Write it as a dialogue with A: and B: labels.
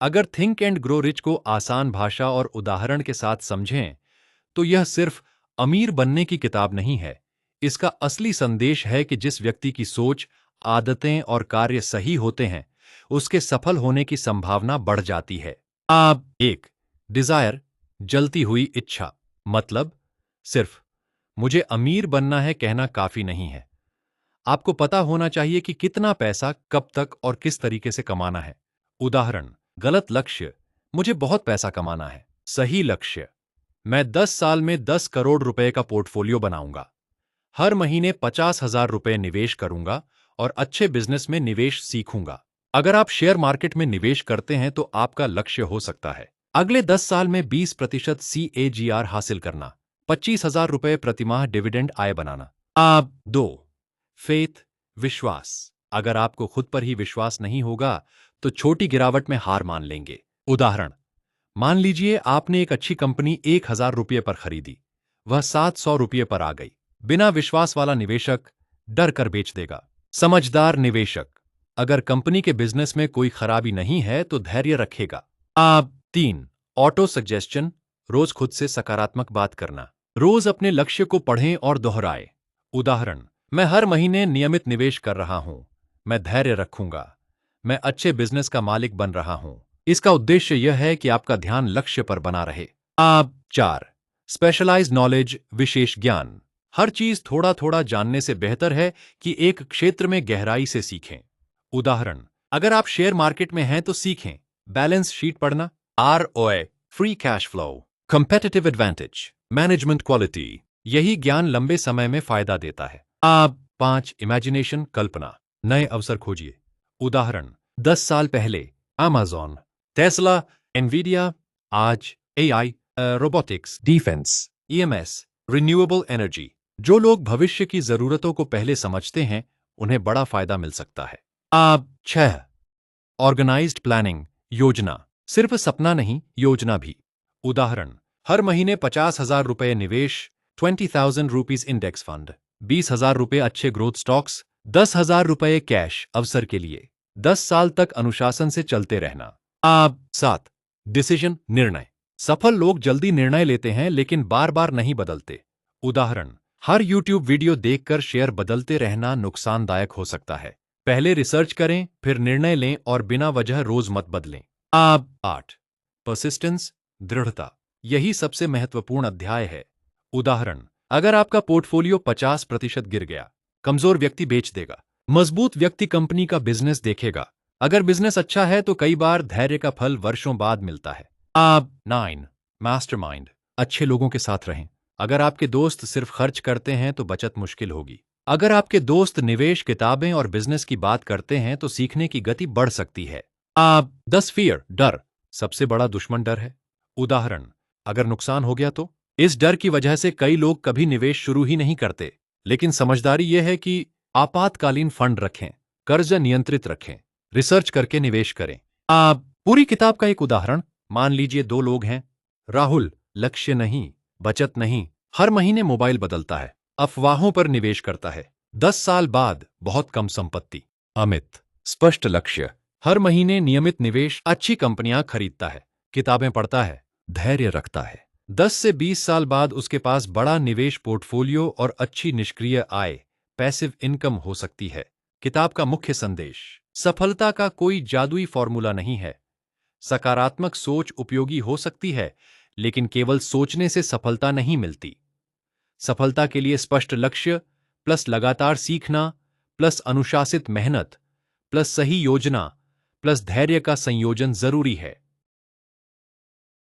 A: अगर think and grow rich को आसान भाषा और उदाहरण के साथ समझें, तो यह सिर्फ अमीर बनने की किताब नहीं है। इसका असली संदेश है कि जिस व्यक्ति की सोच, आदतें और कार्य सही होते हैं, उसके सफल होने की संभावना बढ़ जाती है। आप एक डिजायर, जलती हुई इच्छा, मतलब सिर्फ मुझे अमीर बनना है कहना काफी नहीं है। आपको पता होना चाहिए कि कितना पैसा, कब तक और किस तरीके से कमाना है। उदाहरण, गलत लक्ष्य, मुझे बहुत पैसा कमाना है। सही लक्ष्य, मैं 10 साल में 10 करोड़ रुपए का पोर्टफोलियो बनाऊंगा। हर महीने 50,000 रुपए निवेश करूंगा और अच्छे बिजनेस में निवेश सीखूंगा। अगर आप शेयर मार्केट में निवेश करते हैं तो आपका लक्ष्य हो सकता है अगले 10 साल में 20% CAGR हासिल करना, 25,000 रुपए प्रतिमाह डिविडेंड आय बनाना। आप दो फेथ, विश्वास, अगर आपको खुद पर ही विश्वास नहीं होगा तो छोटी गिरावट में हार मान लेंगे। उदाहरण, मान लीजिए आपने एक अच्छी कंपनी 1,000 रुपये पर खरीदी, वह 700 रुपये पर आ गई। बिना विश्वास वाला निवेशक डर कर बेच देगा। समझदार निवेशक, अगर कंपनी के बिजनेस में कोई खराबी नहीं है तो धैर्य रखेगा। आप तीन ऑटो सजेशन, रोज खुद से सकारात्मक बात करना। रोज अपने लक्ष्य को पढ़ें और दोहराएं। उदाहरण, मैं हर महीने नियमित निवेश कर रहा हूं, मैं धैर्य रखूंगा, मैं अच्छे बिजनेस का मालिक बन रहा हूं। इसका उद्देश्य यह है कि आपका ध्यान लक्ष्य पर बना रहे। आप चार स्पेशलाइज्ड नॉलेज, विशेष ज्ञान, हर चीज थोड़ा थोड़ा जानने से बेहतर है कि एक क्षेत्र में गहराई से सीखें। उदाहरण, अगर आप शेयर मार्केट में हैं तो सीखें बैलेंस शीट पढ़ना, ROI, free cash flow, competitive advantage, management quality. यही ज्ञान लंबे समय में फायदा देता है। आप पांच इमेजिनेशन, कल्पना, नए अवसर खोजिए। उदाहरण, 10 साल पहले अमेज़न, टेस्ला, एनवीडिया, आज AI, robotics, defence, EMS, renewable energy. जो लोग भविष्य की जरूरतों को पहले समझते हैं, उन्हें बड़ा फायदा मिल सकता है। आप छह ऑर्गेनाइज्ड प्लानिंग, योजना, सिर्फ सपना नहीं, योजना भी। उदाहरण, हर महीने 50,000 रुपए निवेश, 20,000 रुपीज इंडेक्स फंड, 20,000 रुपए अच्छे ग्रोथ स्टॉक्स, 10,000 रुपए कैश अवसर के लिए, 10 साल तक अनुशासन से चलते रहना। आप सात डिसीजन, निर्णय, सफल लोग जल्दी निर्णय लेते हैं लेकिन बार बार नहीं बदलते। उदाहरण, हर YouTube वीडियो देखकर शेयर बदलते रहना नुकसानदायक हो सकता है। पहले रिसर्च करें, फिर निर्णय लें और बिना वजह रोज मत बदलें। आप आठ परसिस्टेंस, दृढ़ता, यही सबसे महत्वपूर्ण अध्याय है। उदाहरण, अगर आपका पोर्टफोलियो 50% गिर गया, कमजोर व्यक्ति बेच देगा, मजबूत व्यक्ति कंपनी का बिजनेस देखेगा। अगर बिजनेस अच्छा है तो कई बार धैर्य का फल वर्षों बाद मिलता है। आप नाइन मास्टरमाइंड, अच्छे लोगों के साथ रहें। अगर आपके दोस्त सिर्फ खर्च करते हैं तो बचत मुश्किल होगी। अगर आपके दोस्त निवेश, किताबें और बिजनेस की बात करते हैं तो सीखने की गति बढ़ सकती है। आप 10 फियर, डर, सबसे बड़ा दुश्मन डर है। उदाहरण, अगर नुकसान हो गया तो इस डर की वजह से कई लोग कभी निवेश शुरू ही नहीं करते। लेकिन समझदारी यह है कि आपातकालीन फंड रखें, कर्ज नियंत्रित रखें, रिसर्च करके निवेश करें। आप पूरी किताब का एक उदाहरण, मान लीजिए दो लोग हैं। राहुल लक्ष्य नहीं, बचत नहीं, हर महीने मोबाइल बदलता है, अफवाहों पर निवेश करता है, 10 साल बाद बहुत कम संपत्ति। अमित स्पष्ट लक्ष्य, हर महीने नियमित निवेश, अच्छी कंपनियां खरीदता है, किताबें पढ़ता है, धैर्य रखता है। 10 से 20 साल बाद उसके पास बड़ा निवेश पोर्टफोलियो और अच्छी निष्क्रिय आय, पैसिव इनकम हो सकती है। किताब का मुख्य संदेश, सफलता का कोई जादुई फॉर्मूला नहीं है। सकारात्मक सोच उपयोगी हो सकती है, लेकिन केवल सोचने से सफलता नहीं मिलती। सफलता के लिए स्पष्ट लक्ष्य प्लस लगातार सीखना प्लस अनुशासित मेहनत प्लस सही योजना प्लस धैर्य का संयोजन जरूरी है।